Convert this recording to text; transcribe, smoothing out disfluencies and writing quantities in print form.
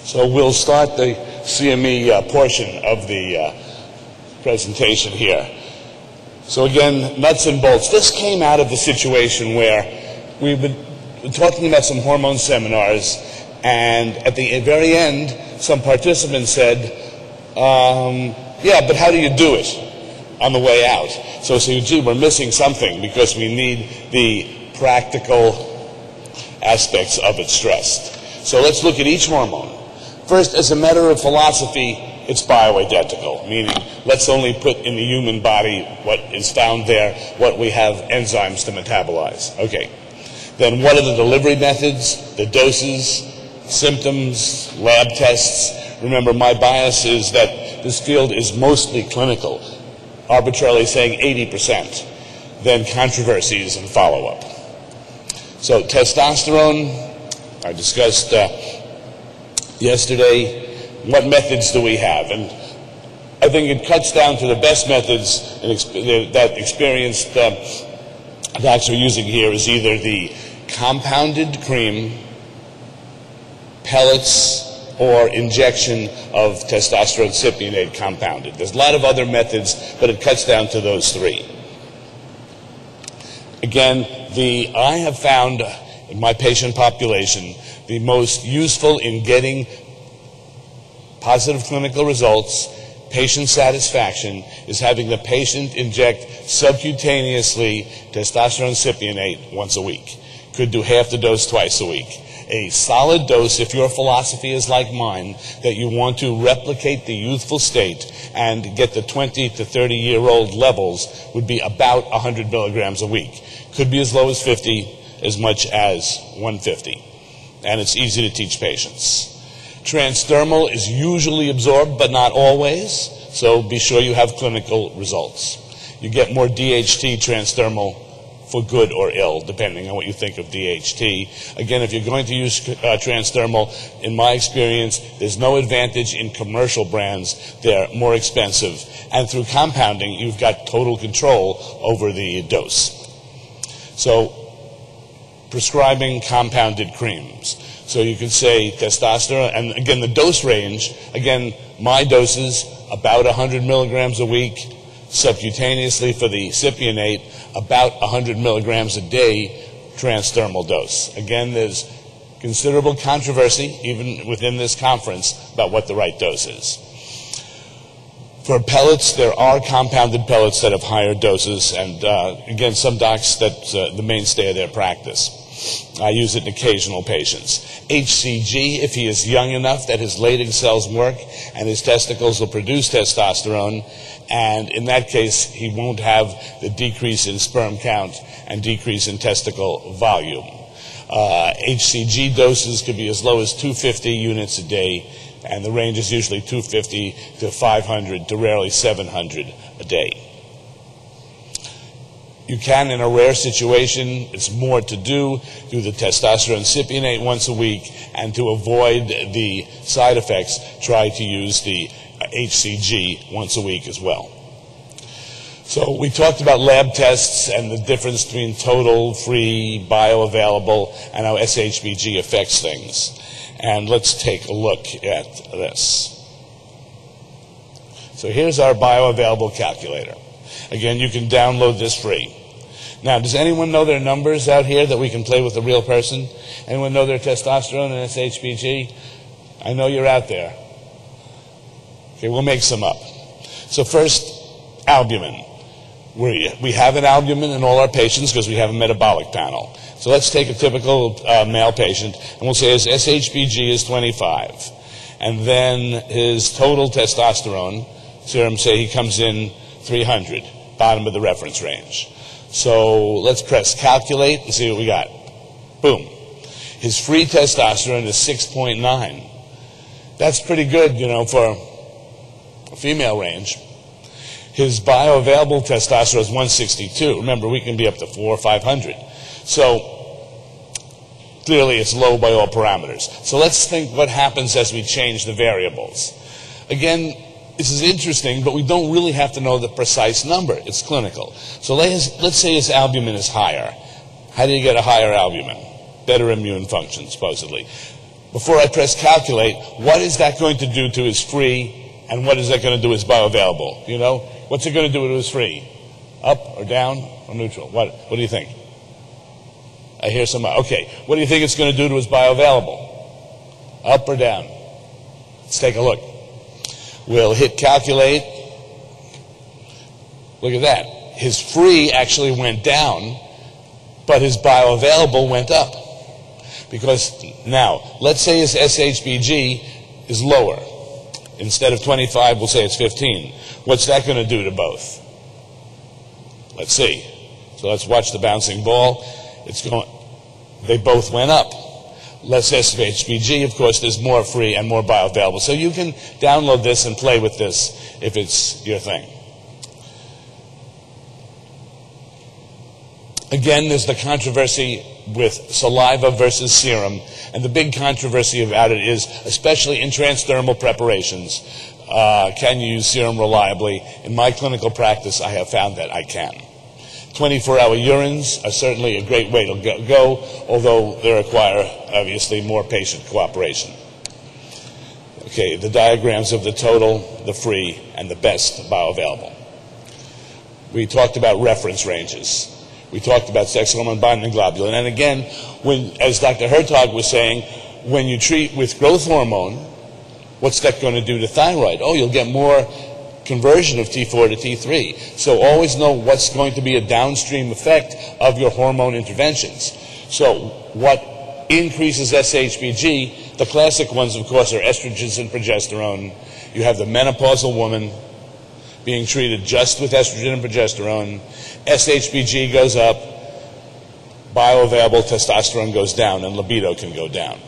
So we'll start the CME portion of the presentation here. So again, nuts and bolts. This came out of the situation where we've been talking about some hormone seminars, and at the very end, some participants said, yeah, but how do you do it on the way out? So gee, we're missing something because we need the practical aspects of it stressed. So let's look at each hormone. First, as a matter of philosophy, it's bioidentical, meaning let's only put in the human body what is found there, what we have enzymes to metabolize. Okay. Then what are the delivery methods, the doses, symptoms, lab tests? Remember, my bias is that this field is mostly clinical, arbitrarily saying 80%, then controversies and follow-up. So testosterone, I discussed yesterday. What methods do we have? And I think it cuts down to the best methods that experienced docs are using here is either the compounded cream, pellets, or injection of testosterone cypionate compounded. There's a lot of other methods, but it cuts down to those three. Again, I have found in my patient population the most useful in getting positive clinical results, patient satisfaction, is having the patient inject subcutaneously testosterone cypionate once a week. Could do half the dose twice a week. A solid dose, if your philosophy is like mine, that you want to replicate the youthful state and get the 20 to 30-year-old levels, would be about 100 milligrams a week. Could be as low as 50, as much as 150. And it's easy to teach patients. Transdermal is usually absorbed, but not always, so be sure you have clinical results. You get more DHT transdermal for good or ill, depending on what you think of DHT. Again, if you're going to use transdermal, in my experience, there's no advantage in commercial brands. They're more expensive. And through compounding, you've got total control over the dose. So, prescribing compounded creams. So you could say testosterone, and again, the dose range, again, my doses, about 100 milligrams a week, subcutaneously for the cypionate, about 100 milligrams a day, transdermal dose. Again, there's considerable controversy, even within this conference, about what the right dose is. For pellets, there are compounded pellets that have higher doses, and again, some docs, that's the mainstay of their practice. I use it in occasional patients. HCG, if he is young enough that his Leydig cells work and his testicles will produce testosterone, and in that case, he won't have the decrease in sperm count and decrease in testicle volume. HCG doses could be as low as 250 units a day, and the range is usually 250 to 500 to rarely 700 a day. You can, in a rare situation, it's more to do the testosterone cypionate once a week, and to avoid the side effects, try to use the HCG once a week as well. So we talked about lab tests and the difference between total, free, bioavailable, and how SHBG affects things. And let's take a look at this. So here's our bioavailable calculator. Again, you can download this free. Now, does anyone know their numbers out here that we can play with a real person? Anyone know their testosterone and SHBG? I know you're out there. Okay, we'll make some up. So first, albumin. We have an albumin in all our patients because we have a metabolic panel. So let's take a typical male patient, and we'll say his SHBG is 25. And then his total testosterone serum, say he comes in 300, bottom of the reference range. So let's press calculate and see what we got. Boom. His free testosterone is 6.9. That's pretty good, you know, for a female range. His bioavailable testosterone is 162. Remember, we can be up to 400 or 500. So clearly it's low by all parameters. So let's think what happens as we change the variables. Again, this is interesting, but we don't really have to know the precise number. It's clinical. So let's say his albumin is higher. How do you get a higher albumin? Better immune function, supposedly. before I press calculate, what is that going to do to his free, and what is that going to do to his bioavailable? You know, what's it going to do to his free? Up or down or neutral? What do you think? I hear some. Okay, what do you think it's going to do to his bioavailable? Up or down? Let's take a look. We'll hit calculate. Look at that. His free actually went down, but his bioavailable went up. Because now, let's say his SHBG is lower. Instead of 25, we'll say it's 15. What's that going to do to both? Let's see. So let's watch the bouncing ball. They both went up. Less SHBG, of course, there's more free and more bioavailable. So you can download this and play with this if it's your thing. Again, there's the controversy with saliva versus serum. And the big controversy about it is, especially in transdermal preparations, can you use serum reliably? In my clinical practice, I have found that I can. 24-hour urines are certainly a great way to go, although they require, obviously, more patient cooperation. Okay, the diagrams of the total, the free, and the best bioavailable. We talked about reference ranges. We talked about sex hormone binding globulin. And again, as Dr. Hertog was saying, when you treat with growth hormone, what's that going to do to thyroid? Oh, you'll get more conversion of T4 to T3. So always know what's going to be a downstream effect of your hormone interventions. So what increases SHBG? The classic ones, of course, are estrogens and progesterone. You have the menopausal woman being treated just with estrogen and progesterone. SHBG goes up, bioavailable testosterone goes down, and libido can go down.